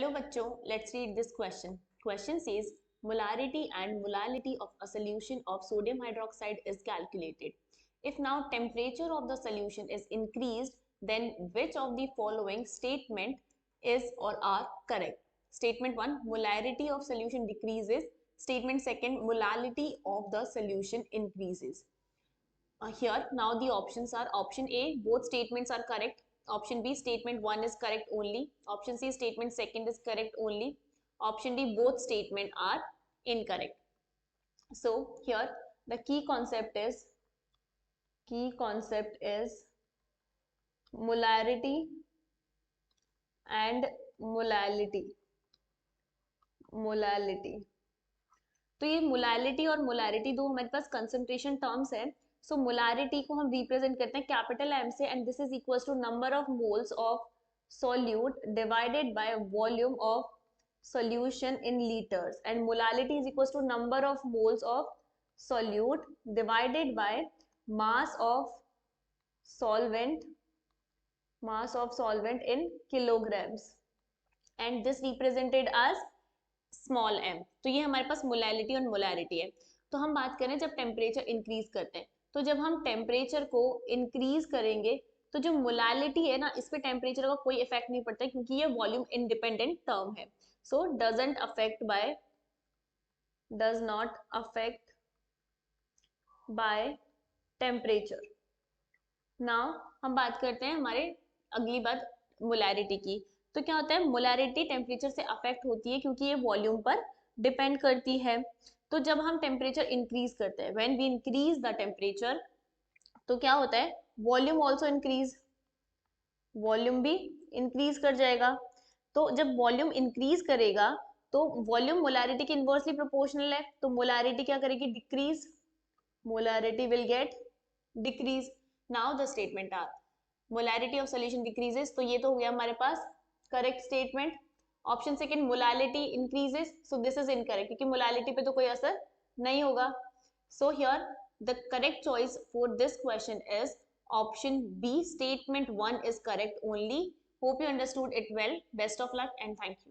Hello बच्चों, let's read this question. Question says molarity and molality of a solution of sodium hydroxide is calculated. If now temperature of the solution is increased, then which of the following statement is or are correct? Statement 1, molarity of solution decreases. Statement 2, molality of the solution increases. Here now the options are option A, both statements are correct. Option B, statement 1 is correct only. Option C, statement 2 is correct only. Option D, both statements are incorrect. So here the key concept is molarity and molality. तो ये molality और molarity दो हमारे पास concentration terms है. सो molarity को हम represent करते हैं कैपिटल एम से, and this is equals to number of moles of solute divided by volume of solution in litres, and molality is equals to number of moles of solute divided by mass of solvent in kilograms, and this represented as small M. तो ये हमारे पास molality और molarity है. तो हम बात करें जब टेम्परेचर इंक्रीज करते हैं, तो जब हम टेम्परेचर को इंक्रीज करेंगे तो जो मोलैलिटी है ना, इस पे टेम्परेचर का कोई इफेक्ट नहीं पड़ता क्योंकि ये वॉल्यूम इंडिपेंडेंट टर्म है. So does not affect by temperature. Now हम बात करते हैं हमारे अगली बात मोलैरिटी की. तो क्या होता है, मोलैरिटी टेम्परेचर से अफेक्ट होती है क्योंकि ये वॉल्यूम पर डिपेंड करती है. तो जब हम टेम्परेचर इंक्रीज करते हैं, when we increase the temperature, तो क्या होता है, वॉल्यूम आल्सो इंक्रीज, वॉल्यूम भी इंक्रीज कर जाएगा. तो जब वॉल्यूम इंक्रीज करेगा तो वॉल्यूम मोलैरिटी के इनवर्सली प्रोपोर्शनल है, तो मोलैरिटी क्या करेगी, decrease, molarity will get decrease. Now the statement are molarity of solution decreases, तो ये तो हो गया हमारे पास correct statement. Option second, molality increases, so this is incorrect क्योंकि मोलैलिटी पे तो कोई असर नहीं होगा. So here the correct choice for this question is option B, statement 1 is correct only. Hope you understood it well. Best of luck and thank you.